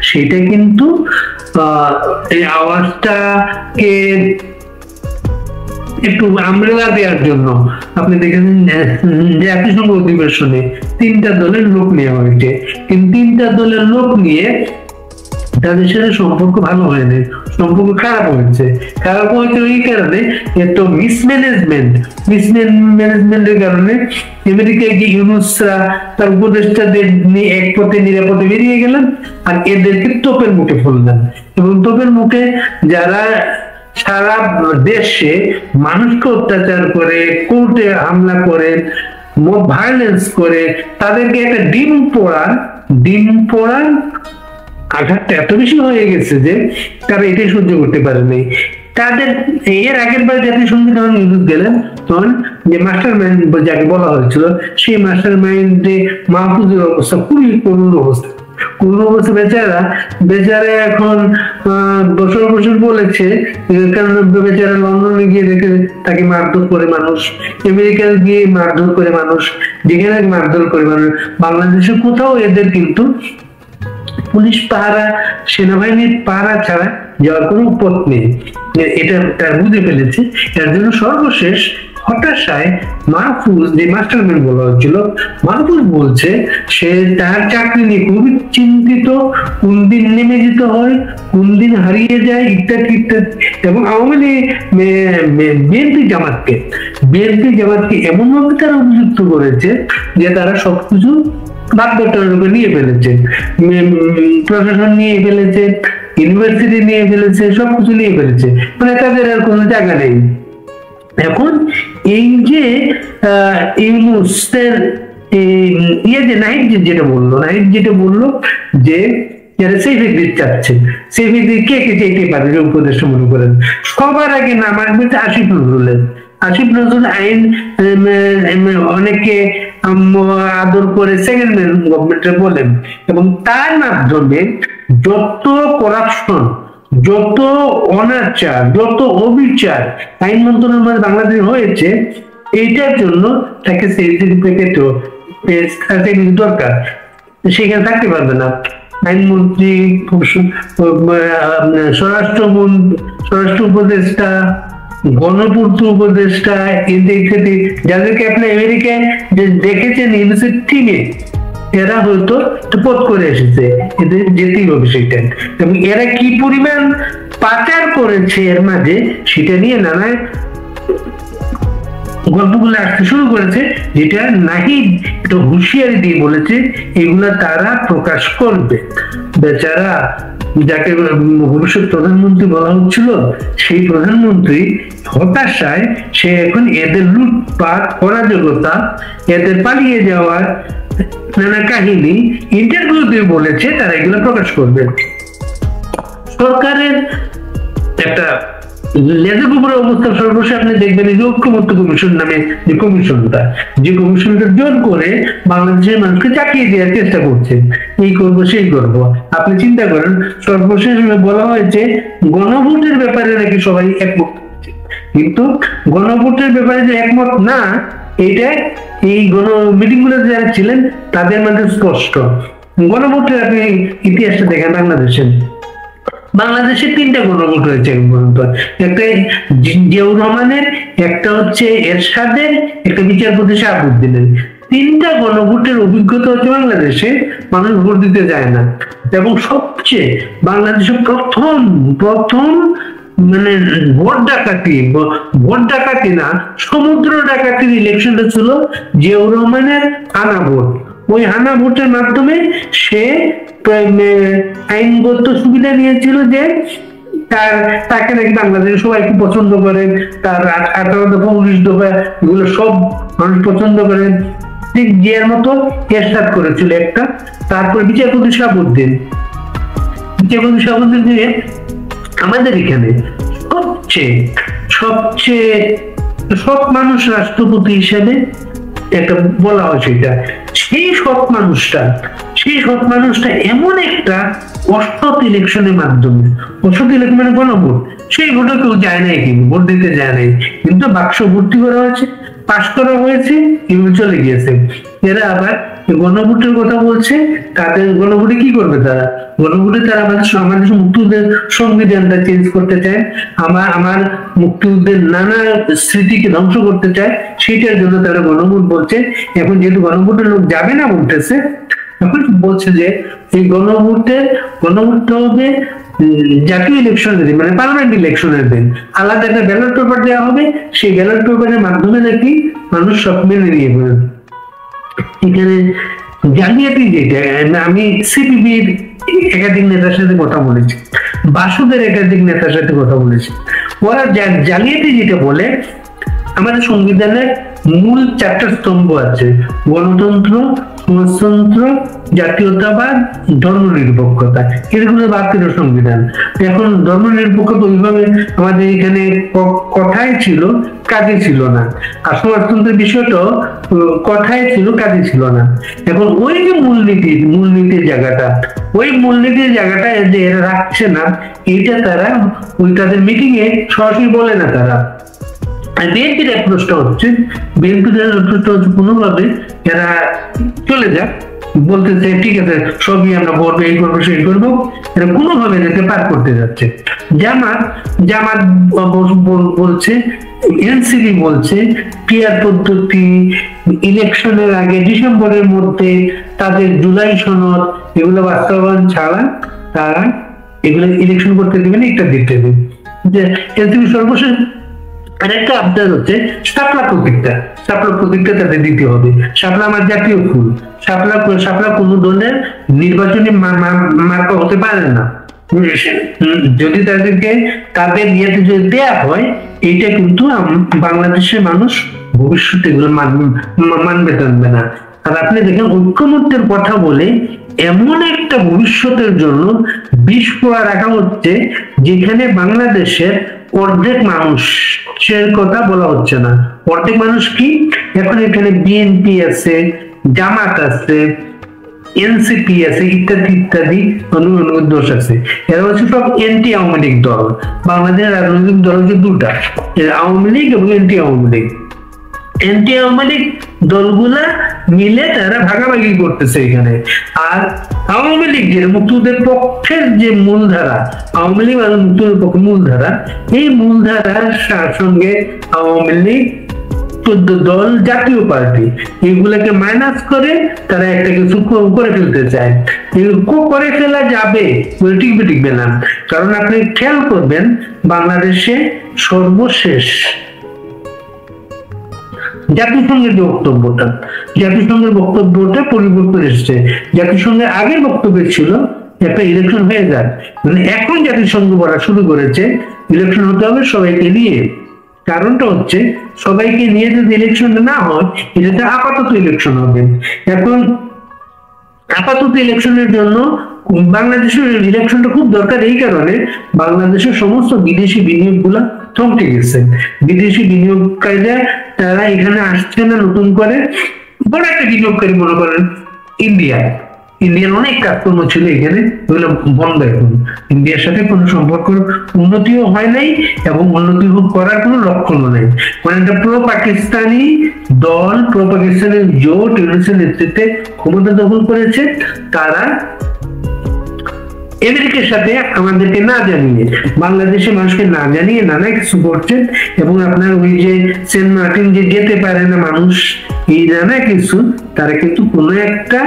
সেটা কিন্তু এই আওয়াজটাকে একটু আমরেলা দেওয়ার জন্য আপনি দেখেছেন যে জাতিসংঘ অধিবেশনে 3টা দলের লোক নেওয়া হয়েছে, কিন্তু 3টা দলের লোক নিয়ে তাদের সাথে সম্পর্ক ভালো হয়নি, সম্পর্ক খারাপ হয়েছে এই কারণে এত মিসম্যানেজমেন্টের কারণে আমেরিকায় গিয়ে ইউনুসরা তার উপদেষ্টাদের নিয়ে এক পথে নিরাপদে বেরিয়ে গেলেন, আর এদেরকে তোপের মুখে ফেললেন। এবং তোপের মুখে যারা সারা দেশে মানুষকে অত্যাচার করে, কোর্টে হামলা করে, ভায়োলেন্স করে, তাদেরকে একটা ডিম পোড়ার আঘাতটা এত বেশি হয়ে গেছে যে তারা এটাই সহ্য করতে পারেনি। তাদের এর আগের বার জাতিসংঘে যখন ইউনুস গেলেন, তখন যে মাস্টার মাইন্ড যাকে বলা হয়েছিল, সেই মাস্টার মাইন্ডে মাহফুজের অবস্থা খুবই করুণ অবস্থা। বেচারা এখন বছর বলেছে, কারণ বেচারা লন্ডনে গিয়ে দেখে তাকে মারধর করে মানুষ, আমেরিকায় গিয়ে মারধর করে মানুষ, যেখানে মারধর করে মানুষ। বাংলাদেশে কোথাও এদের কিন্তু পুলিশ পাহারা, সেনাবাহিনীর পাহারা ছাড়া যাওয়ার কোনো পথ নেই, এটা তার বুঝে ফেলেছে। এর জন্য সর্বশেষ হতাশায় মাহফুজ, যে মাস্টারম্যান বলা হচ্ছিল, মাহফুজ বলছে সে তার চাকরি নিয়ে খুবই চিন্তিত, কোন দিন নেমে যেতে হয়, কোন দিন হারিয়ে যায় ইত্যাদি ইত্যাদি। এবং আওয়ামী লীগ বিএনপি জামাতকে এমন ভাবে তারা অভিযুক্ত করেছে যে তারা সবকিছু নিয়ে ফেলেছে, প্রশাসন নিয়ে ফেলেছে, ইউনিভার্সিটি নিয়ে ফেলেছে, সবকিছু নিয়ে ফেলেছে, মানে তাদের আর কোনো জায়গা নেই। এখন এই যে ইউনুসের নাহিদ যেটা বললো যে যারা সেইফেদির চাচ্ছেন, সেইফেদির কে চাইতে পারে যে উপদেষ্টা মনে করেন, সবার আগে নাম আসবে আসিফ নজরুল আইন অনেকে আদর করে সেকেন্ড গভর্নমেন্টে বলেন, এবং তার মাধ্যমে যত করাপশন, যত অনাচার, যত অবিচার আইন মন্ত্রণালয় বাংলাদেশে হয়েছে, এইটার জন্য তাকে দরকার, সেখানে থাকতে পারবে না। আইনমন্ত্রী, স্বরাষ্ট্র উপদেষ্টা, গণপূর্ত উপদেষ্টা, ইত্যাদি, যাদেরকে আপনি আমেরিকায় দেখেছেন ইউনিভার্সিটি টিমে, এরা হয়তো পথ করে এসেছে, এদের যেতেই হবে সেটা। এবং এরা কি পরিমাণ পাচার করেছে এর মাঝে, সেটা নিয়ে নানা গল্পগুলো আসতে শুরু করেছে, যেটা নাহিদ একটু হুঁশিয়ারি দিয়ে বলেছে এগুলা তারা প্রকাশ করবে। বেচারা যাকে ভবিষ্যৎ প্রধানমন্ত্রী বলা হচ্ছিল, সেই প্রধানমন্ত্রী হতাশায় সে এখন এদের লুটপাট, অরাজকতা, এদের পালিয়ে যাওয়ার নানা কাহিনী ইন্টারভিউ দিয়ে বলেছে তারা এগুলো প্রকাশ করবে। সরকারের একটা লেজের উপরে অবস্থা সর্বশেষ আপনি দেখবেন এই ঐক্যমত্য কমিশন নামে যে কমিশনটা জোর করে বাংলাদেশের মানুষকে চাকিয়ে দেওয়ার চেষ্টা করছে, এই করবো সেই করবো। আপনি চিন্তা করেন, সর্বশেষ বলা হয়েছে গণভোটের ব্যাপারে নাকি সবাই একমত, কিন্তু গণভোটের ব্যাপারে যে একমত না, এইটা এই মিটিং গুলো যারা ছিলেন তাদের মধ্যে স্পষ্ট। গণভোটের আপনি ইতিহাসটা দেখেন বাংলাদেশের, বাংলাদেশে 3টা গণভোট হয়েছে এখন পর্যন্ত। একটা জিয়াউর রহমানের, একটা হচ্ছে এরশাদের, একটা বিচারপতি শাহাবুদ্দিনের। 3টা গণভোটের অভিজ্ঞতা হচ্ছে বাংলাদেশে মানুষ ভোট দিতে যায় না। এবং সবচেয়ে বাংলাদেশে প্রথম মানে ভোট ডাকাতি না, সমুদ্র ডাকাতির ইলেকশনটা ছিল জিয়াউর রহমানের হানা ভোট। ওই হানা ভোটের মাধ্যমে সে আইনগত সুবিধা নিয়েছিল যে তাকে নাকি বাংলাদেশে সবাই খুব পছন্দ করেন, তার 18 দফা 19 দফা এগুলো সব মানুষ পছন্দ করেন, ঠিক জিয়ার মতো এরশাদ করেছিল একটা। তারপরে বিচারপতি শাহাবুদ্দিন দিয়ে আমাদের এখানে সবচেয়ে সৎ মানুষ রাষ্ট্রপতি হিসেবে একটা বলা হয়। সেটা সেই সৎ মানুষটা এমন একটা অসৎ ইলেকশনের মাধ্যমে, অসৎ ইলেকশন মানে গণভোট, সেই ভোটে কেউ যায় নাই, কিন্তু ভোট দিতে যায় নাই, কিন্তু বাক্স ভর্তি করা হয়েছে, পাস করা হয়েছে, এগুলো চলে গিয়েছে। এরা আবার গণভোটের কথা বলছে, তাদের গণভোটে কি করবে তারা? গণভোটে তারা আমাদের মুক্তিযুদ্ধের সংবিধানটা চেঞ্জ করতে চায়, আমার মুক্তিযুদ্ধের নানা স্মৃতিকে ধ্বংস করতে চায়, সেটার জন্য তারা গণভোট বলছে। এখন যেহেতু গণভোটের লোক যাবে না বলতেছে, এখন বলছে যে এই গণভোটটা হবে জাতীয় ইলেকশনের দিন, মানে পার্লামেন্ট ইলেকশনের দিন, আলাদা একটা ব্যালট পেপার দেওয়া হবে, সেই ব্যালট পেপারের মাধ্যমে নাকি মানুষ সব মেনে নিয়ে যাবে। এখানে জালিয়াতি যেটা, আমি সিপিবির একাধিক নেতার সাথে কথা বলেছি, বাসুদের একাধিক নেতার সাথে কথা বলেছি, ওরা জালিয়াতি যেটা বলে, আমাদের সংবিধানের মূল 4টা স্তম্ভ আছে: গণতন্ত্র, সমাজতন্ত্র, জাতীয়তাবাদ, ধর্মনিরপেক্ষতা। এগুলো বাতিল সংবিধান। এখন ধর্মনিরপেক্ষতা ওইভাবে আমাদের এখানে কথাই ছিল, কাজে ছিল না, আর সমাজতন্ত্রের বিষয়টাও কথাই ছিল, কাজে ছিল না। এখন ওই যে মূলনীতির জায়গাটা, ওই মূলনীতির জায়গাটা যে এরা রাখছে না, এইটা তারা ওই তাদের মিটিং এ সরাসরি বলে না তারা। বিএনপির অ্যাপ্রোচটা হচ্ছে কোনোভাবে এরা চলে যাক, বলতেছে ঠিক আছে সবই আমরা করবো, এই করবো সেই করবো, এরা কোনোভাবে যাতে পার করতে যাচ্ছে। জামাত বলছে, এনসিপি বলছে পিয়ার পদ্ধতি, ইলেকশনের আগে ডিসেম্বরের মধ্যে তাদের জুলাই সনদ এগুলো বাস্তবায়ন ছাড়া তারা এগুলো ইলেকশন করতে দেবে না, একটা দিতে দেবে। যে এনসিপি সর্বশেষ আরেকটা আবদার হচ্ছে শাপলা প্রতীকটা তাদের দিতে হবে। শাপলা আমার জাতীয় ফুল, শাপলা কোনো দলের নির্বাচনী মার্কা হতে পারে না। যদি তাদেরকে তাদের ইয়েতে যদি দেয়া হয়, এইটা কিন্তু বাংলাদেশের মানুষ ভবিষ্যতে এগুলো মানবে না। আর আপনি দেখেন ঐক্যমত্যের কথা বলে এমন একটা ভবিষ্যতের জন্য বিষ পোয়া রাখা হচ্ছে, যেখানে বাংলাদেশের অর্ধেক মানুষের কথা বলা হচ্ছে না। অর্ধেক মানুষ কি? এখন এখানে বিএনপি আছে, জামাত আছে, এনসিপি আছে, ইত্যাদি দোষ আছে। এরা হচ্ছে সব এন্টি আওয়ামী লীগ দল। বাংলাদেশের রাজনৈতিক দল হচ্ছে 2টা, আওয়ামী লীগ এবং এন্টি আওয়ামী লীগ। এন্টি আওয়ামী লীগ দলগুলা মিলে তারা ভাগাভাগি করতেছে এখানে। আর আওয়ামী লীগ যে মুক্তিযুদ্ধের পক্ষের যে মূলধারা, আওয়ামী লীগ আর মুক্তিযুদ্ধের পক্ষে মূলধারা, এই মূলধারার সঙ্গে আওয়ামী লীগ, 14 দল, জাতীয় পার্টি, এগুলাকে মাইনাস করে তারা একটা কিছু করে ফেলতে চায়। করে ফেলা যাবে, টিকবে না। কারণ আপনি খেয়াল করবেন, বাংলাদেশে সর্বশেষ জাতিসংঘের যে বক্তব্যটা পরিবর্তন এসেছে। জাতিসংঘের আগের বক্তব্য ছিল একটা ইলেকশন হয়ে যাক, মানে এখন জাতিসংঘ বলা শুরু করেছে ইলেকশন হতে হবে সবাইকে নিয়ে। কারণটা হচ্ছে সবাইকে নিয়ে যদি ইলেকশন না হয়, এটাতে আপাতত ইলেকশন হবে। এখন আপাতত ইলেকশনের জন্য বাংলাদেশের ইলেকশনটা খুব দরকার, এই কারণে বাংলাদেশের সমস্ত বিদেশি বিনিয়োগ গুলা থমকে গেছে। বিদেশি বিনিয়োগকারীরা তারা এখানে আসছে না নতুন করে। বড় একটা বিনিয়োগকারী মনে করেন ইন্ডিয়ার অনেক কাজকর্ম ছিল এখানে, ওগুলো বন্ধ। এখন ইন্ডিয়ার সাথে কোনো সম্পর্ক উন্নতিও হয় নাই এবং উন্নতি করার কোনো লক্ষণও নেই। মানে একটা প্রো পাকিস্তানি দল, প্রো পাকিস্তানের জোট ইউনিসের নেতৃত্বে ক্ষমতা দখল করেছে। তারা আমেরিকার সাথে আমাদেরকে না জানিয়ে, বাংলাদেশের মানুষকে না জানিয়ে নানা কিছু করছেন। এবং আপনার ওই যে সেন্ট মার্টিন যে যেতে পারে না মানুষ, এই নানা কিছু তারা কিন্তু কোনো একটা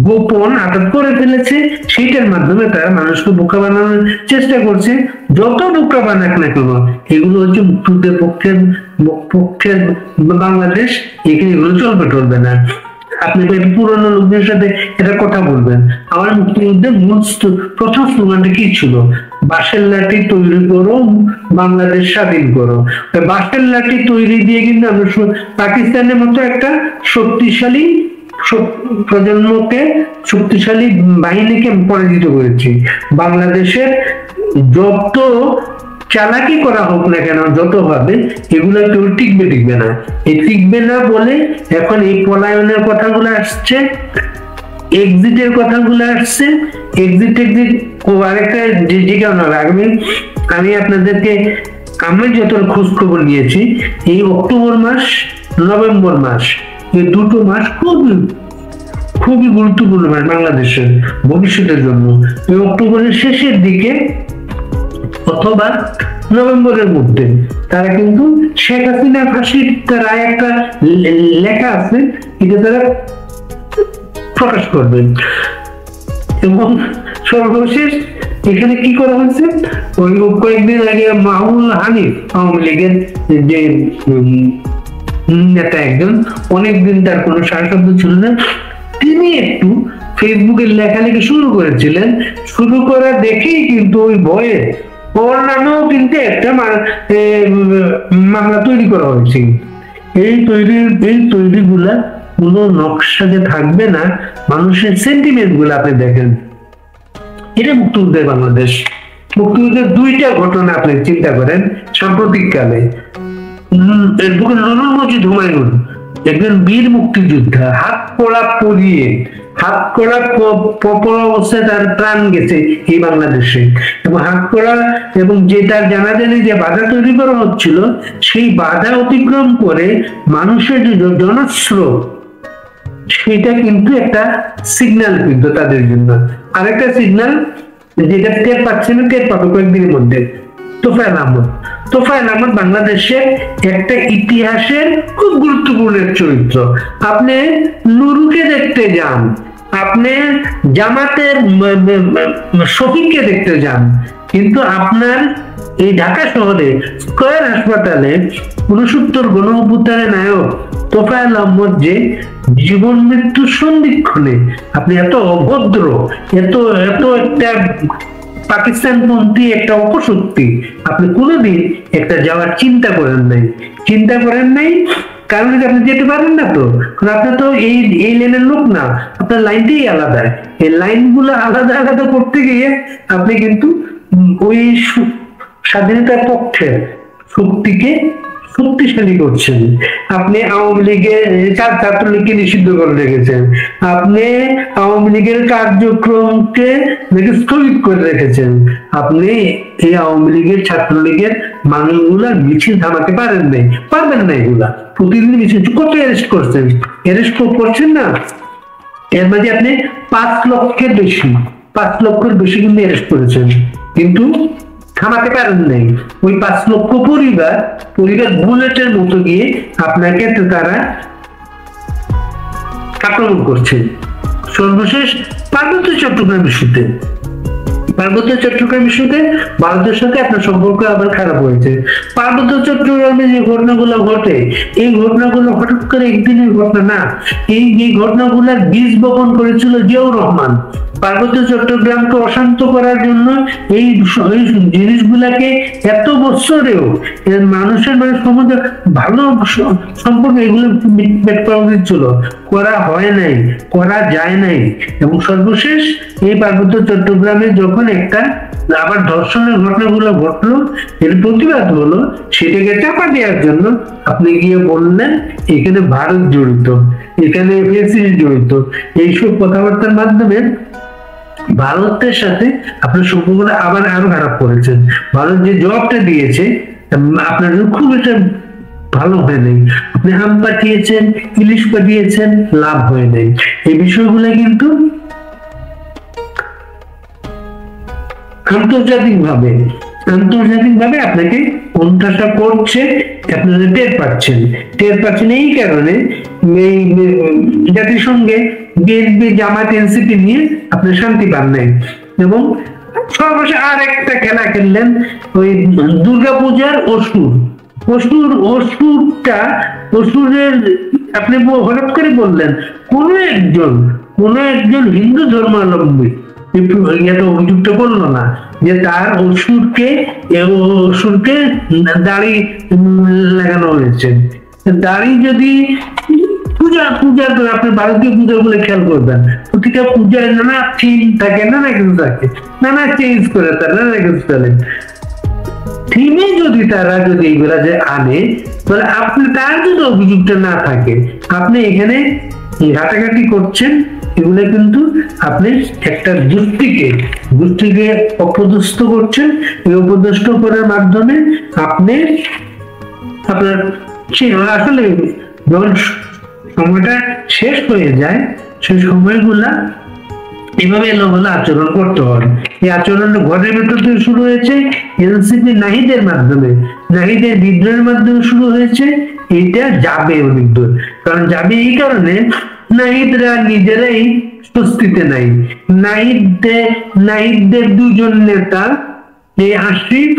গোপন আটক করে ফেলেছে, সেইটার মাধ্যমে তারা মানুষকে বোকা বানানোর চেষ্টা করছে। যত বোকা বানাক না কেন, এগুলো হচ্ছে মুক্তিযুদ্ধের পক্ষের বাংলাদেশ, এখানে এগুলো চলবে না। আপনি পুরোনো লোকদের সাথে এটা কথা বলবেন, আমার মুক্তিযুদ্ধের প্রথম স্লোগানটা কি ছিল? বাঁশের লাঠি তৈরি করো, বাংলাদেশ স্বাধীন করো। বাঁশের লাঠি তৈরি দিয়ে কিন্তু আমরা পাকিস্তানের মতো একটা শক্তিশালী প্রজন্মকে, শক্তিশালী বাহিনীকে পরাজিত করেছি। বাংলাদেশের যত চালাকি করা হোক না কেন, যত ভাবে, এগুলো কেউ টিকবে না। এই টিকবে না বলে এখন এই পলায়নের কথাগুলো আসছে, এক্সিটের কথাগুলো আসছে। এক্সিট আরেকটা যে কারণ আমি আপনাদেরকে, আমি যত খোঁজ খবর নিয়েছি, এই অক্টোবর মাস, নভেম্বর মাস, এই দুটো মাস খুবই গুরুত্বপূর্ণ মাস বাংলাদেশের ভবিষ্যতের জন্য। এই অক্টোবরের শেষের দিকে অথবা নভেম্বরের মধ্যে তারা কিন্তু শেখ হাসিনা ফাঁসির রায় একটা লেখা আছে, এটা তারা প্রকাশ করবেন। এবং সর্বশেষ এখানে কি করা হয়েছে, ওই কয়েকদিন আগে মাহমুদ হানিফ, আওয়ামী লীগের যে নেতা, একজন অনেকদিন তার কোনো সারশব্দ ছিল না, তিনি একটু ফেসবুকে লেখালেখি শুরু করেছিলেন। শুরু করা দেখেই কিন্তু ওই ভয়ে ওর নামেও কিন্তু একটা মামলা তৈরি করা হয়েছে। এই তৈরিগুলা কোনো নকশা যে থাকবে না, মানুষের সেন্টিমেন্ট গুলো আপনি দেখেন। এটা মুক্তিযুদ্ধের বাংলাদেশ। মুক্তিযুদ্ধের দুইটা ঘটনা আপনি চিন্তা করেন সাম্প্রতিক কালে। নুরুল মজিদ হুমায়ুন একজন বীর মুক্তিযোদ্ধা, হাত কড়া অবস্থায় তার প্রাণ গেছে এই বাংলাদেশে। এবং হাত কড়া এবং যে তার জানাজানি যে বাধা তৈরি করা হচ্ছিল, সেই বাধা অতিক্রম করে মানুষের যে জনস্রোত, সেটা কিন্তু একটা সিগন্যাল কিন্তু তাদের জন্য। আরেকটা সিগন্যাল যেটা টের পাচ্ছে না, টের পাবে কয়েকদিনের মধ্যে, তোফায়েল আহমদ বাংলাদেশের একটা ইতিহাসের খুব গুরুত্বপূর্ণ চরিত্র। আপনি নুরুকে দেখতে যান, আপনি জামাতের শফিককে দেখতে যান, কিন্তু আপনার এই ঢাকা শহরে স্কয়ার হাসপাতালে ৬৯ গণঅভ্যুত্থানের নায়ক তোফায়েল আহমদ যে জীবন মৃত্যু সন্ধিক্ষণে আপনি এত অভদ্র, এত একটা পাকিস্তানপন্থী একটা অপশক্তি, আপনি কোনোদিন একটা যাওয়ার চিন্তা করেন নাই। কারণ আপনি যেতে পারেন না, তো আপনার তো এই লেনের লোক না, আপনার লাইনটাই আলাদা। এই লাইনগুলো আলাদা করতে গিয়ে আপনি কিন্তু ওই স্বাধীনতার পক্ষে শক্তিকে শক্তিশালী করছেন। আপনি আওয়ামী লীগের ছাত্রলীগকে নিষিদ্ধ করে রেখেছেন, আপনি আওয়ামী লীগের কার্যক্রমকে স্থগিত করে রেখেছেন, আপনি এই আওয়ামী লীগের ছাত্রলীগের মানুষগুলার মিছিল থামাতে পারবেন না। এগুলা প্রতিদিন মিছিল কত অ্যারেস্ট করছেন না, এর মাঝে আপনি 5 লক্ষের বেশি কিন্তু অ্যারেস্ট করেছেন, কিন্তু থামাতে পারেন নাই। ওই 5 লক্ষ পরিবার বুলেটের মতো গিয়ে আপনাকে তারা আক্রমণ করছে। সর্বশেষ পার্বত্য চট্টগ্রাম ইস্যুতে ভারতের সাথে আপনার সম্পর্ক আবার খারাপ হয়েছে। পার্বত্য চট্টগ্রামে যে ঘটনাগুলো ঘটে, এই ঘটনাগুলো হঠাৎ করে একদিনের ঘটনা না। এই ঘটনাগুলোর বীজ বপন করেছিল জিয়াউর রহমান। পার্বত্য চট্টগ্রামকে অশান্ত করার জন্য এই জিনিসগুলাকে এত বছরেও মানুষের সমাজে ভালো সম্পর্ক এগুলো করা উচিত ছিল, করা হয় নাই, করা যায় নাই। এবং সর্বশেষ এই পার্বত্য চট্টগ্রামে যখন একটা আবার ধর্ষণের ঘটনাগুলো ঘটলো, এর প্রতিবাদ হলো, সেটাকে চাপা দেওয়ার জন্য আপনি গিয়ে বললেন এখানে ভারত জড়িত, এখানে জড়িত। এইসব কথাবার্তার মাধ্যমে ভারতের সাথে আপনার সম্পর্কটা আবার আরো খারাপ করেছেন। ভারত যে জবাবটা দিয়েছে আপনার খুব একটা ভালো হয় নাই। আপনি আম পাঠিয়েছেন, ইলিশ পাঠিয়েছেন, লাভ হয় নাই। এই বিষয়গুলো কিন্তু আন্তর্জাতিকভাবে আপনাকে কোণঠাসা করছে, আপনারা টের পাচ্ছেন। এই কারণে এই জাতিসংঘে বিএনপি, জামাত, এনসিপি নিয়ে আপনি শান্তি পান নাই। এবং সর্বশেষ আর একটা খেলা খেললেন, ওই দুর্গাপূজার অসুরের আপনি হঠাৎ করে বললেন কোন একজন হিন্দু ধর্মাবলম্বী অভিযুক্ত করলো না যে তার অসুরকে দাড়ি লাগানো হয়েছে। দাড়ি যদি পূজা করে, আপনি ভারতীয় পূজা বলে খেয়াল করবেন, প্রতিটা পূজায় নানা থিম থাকে, নানা কিছু থাকে, নানা চেঞ্জ করে তার নানা কিছু চলে। থিমে যদি তারা এইগুলা যে আনে, তাহলে আপনি তার যদি অভিযুক্ত না থাকে, আপনি এখানে ঘাটাঘাটি করছেন, এগুলো কিন্তু আপনি একটা গোষ্ঠীকে অপদস্থ করছেন। এই অপদস্থ করার মাধ্যমে আপনার আসলে যখন সময়টা শেষ হয়ে যায়, সেই সময়গুলা এভাবে এলোমেলো আচরণ করতে হয়। এই আচরণ ঘরের ভেতর থেকে শুরু হয়েছে, এনসিপি নাহিদের বিদ্রোহের মাধ্যমে শুরু হয়েছে। এটা যাবে অনেক দূর, কারণ যাবে এই কারণে নাহিদরা নিজেরাই স্বস্তিতে নাই। নাহিদদের দুজন নেতা, এই আশিফ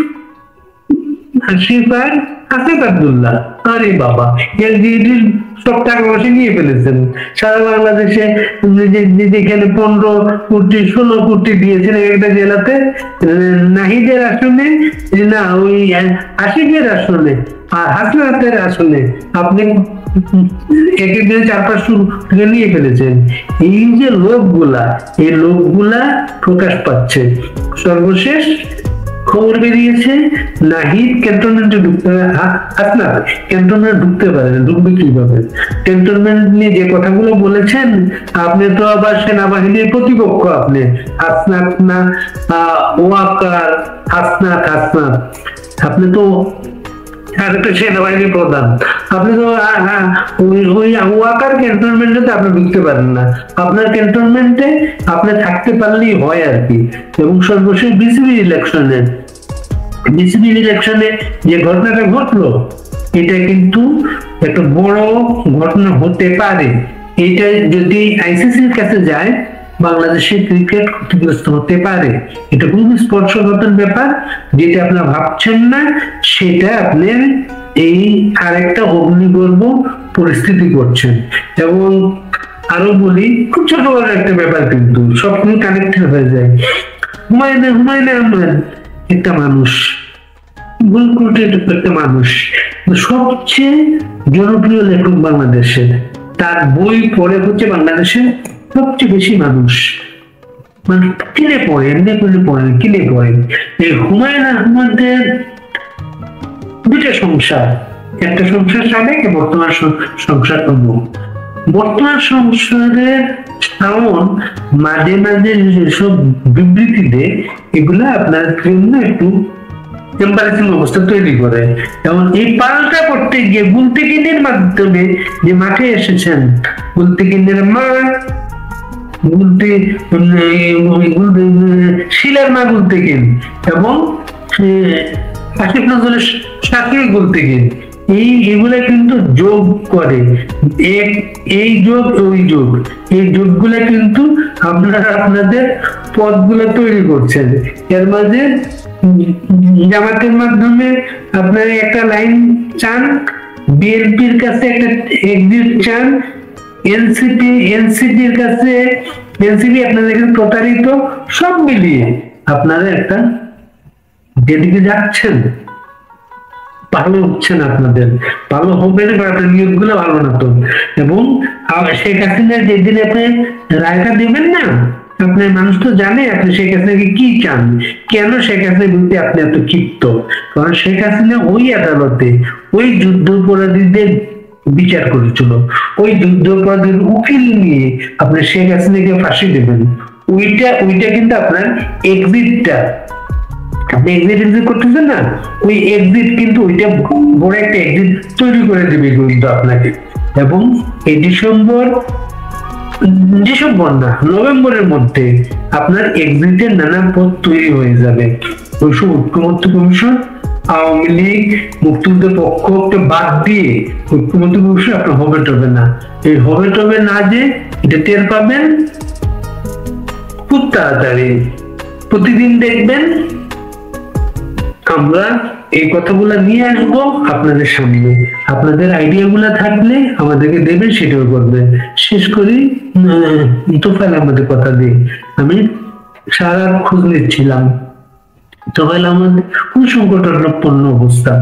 আর আসিফ আব্দুল্লাহ, আরে বাবা, সব টাকা পয়সা নিয়ে ফেলেছেন। সারা বাংলাদেশে যেখানে 15 কোটি 16 কোটি দিয়েছেন একটা জেলাতে, নাহিদের আসনে না, ওই আশিফের আসনে আর হাসনাতের আসনে আপনি এক দিনে 4-5 টাকা নিয়ে ফেলেছেন। এই যে লোকগুলা প্রকাশ পাচ্ছে। সর্বশেষ খবর বেরিয়েছে নাহিদ ক্যান্টনমেন্টে ঢুকতে পারে, ঢুকবে কিভাবে? ক্যান্টনমেন্ট নিয়ে যে কথাগুলো বলেছেন, আপনি তো আবার সেনাবাহিনীর প্রতিপক্ষ, আপনি আপনি তো আর একটা সেনাবাহিনীর প্রধান, আপনি তো ওই ওয়াকার ক্যান্টনমেন্টে আপনি ঢুকতে পারেন না। আপনার ক্যান্টনমেন্টে আপনি থাকতে পারলেই হয় আর কি। এবং সর্বশেষ বিসিবি ইলেকশনে যে ঘটনাটা ঘটলো, এটা কিন্তু একটা বড় ঘটনা হতে পারে। এটা যদি আইসিসির কাছে যায়, বাংলাদেশের ক্রিকেট ক্ষতিগ্রস্ত হতে পারে। এটা খুবই স্পর্শকাতর ব্যাপার, যেটা আপনারা ভাবছেন না, সেটা আপনার এই আরেকটা অগ্নিগর্ভ পরিস্থিতি করছেন। এবং আরো বলি, খুব ছোট বড় একটা ব্যাপার, কিন্তু সবকিছু কানেক্টেড হয়ে যায়। হুমায়ুন আহমেদ একটা মানুষ, একটা মানুষ, সবচেয়ে জনপ্রিয় লেখক বাংলাদেশের। তার বই পড়ে হচ্ছে বাংলাদেশের সবচেয়ে বেশি মানুষ কিনে পড়েন। এই হুমায়ুন আহমেদের দুটা সংসার, একটা সংসার সাবেক, বর্তমান সংসার অমুক। বর্তমান সংসারের শাওন মাঝে মাঝে যেসব বিবৃতি দেয়, এগুলা আপনার জন্য একটু এম্বারেসিং অবস্থা তৈরি করে। এবং এই পাল্টা করতে গিয়ে গুলতেকিনের মাধ্যমে যে মাঠে এসেছেন, গুলতেকিনের মা শিলার মা গুলতেকিন এবং আসিফ নজরুলের শাশুড়ি গুলতেকিন, এইগুলা কিন্তু যোগ করে, এই যোগ ওই যোগ, এই যোগগুলা কিন্তু আপনারা আপনাদের পদগুলো তৈরি করছেন। এর মাঝে জামাতের মাধ্যমে আপনারা একটা লাইন চান, বিএনপির কাছে একটা এক্সিট চান, এনসিপির কাছে এনসিপি আপনাদের প্রতারিত, সব মিলিয়ে আপনারা একটা যেদিকে যাচ্ছেন ভালো হচ্ছে না, আপনাদের ভালো হবে না, আপনার নিয়োগ গুলো ভালো না তো। এবং শেখ হাসিনা যেদিন আপনি রায়টা দেবেন না, আপনার মানুষ তো জানে আপনি শেখ হাসিনাকে কি চান, কেন শেখ হাসিনার বিরুদ্ধে আপনি এত ক্ষিপ্ত। কারণ শেখ হাসিনা ওই আদালতে ওই যুদ্ধ অপরাধীদের বিচার করেছিল, ওই যুদ্ধ অপরাধীর উকিল নিয়ে আপনি শেখ হাসিনাকে ফাঁসি দেবেন, ওইটা কিন্তু আপনার এক্সিটটা, আপনি এক্সিট করতেছেন না, ওই এক্সিট কিন্তু ওইটা বড় একটা এক্সিট তৈরি করে দেবে কিন্তু আপনাকে। এবং এই ডিসেম্বর ডিসেম্বর না, নভেম্বরের মধ্যে আপনার এক্সিটের নানা পথ তৈরি হয়ে যাবে। ওইসব ঐক্যমত্য কমিশন, আওয়ামী লীগ, মুক্তিযুদ্ধের পক্ষকে বাদ দিয়ে ঐক্যমত্য কমিশন আপনার হবে টবে না। এই হবে টবে না যে এটা টের পাবেন খুব তাড়াতাড়ি। প্রতিদিন দেখবেন আমরা এই কথাগুলো নিয়ে আসবো আপনাদের সামনে। আপনাদের আইডিয়া গুলা থাকলে আমাদেরকে দেবেন, সেটাও করবেন। শেষ করি তোফায়েল আমাদের কথা দিয়ে। আমি সারা খোঁজ নিচ্ছিলাম, তোফায়েল আমাদের খুব সংকটাপন্ন অবস্থা।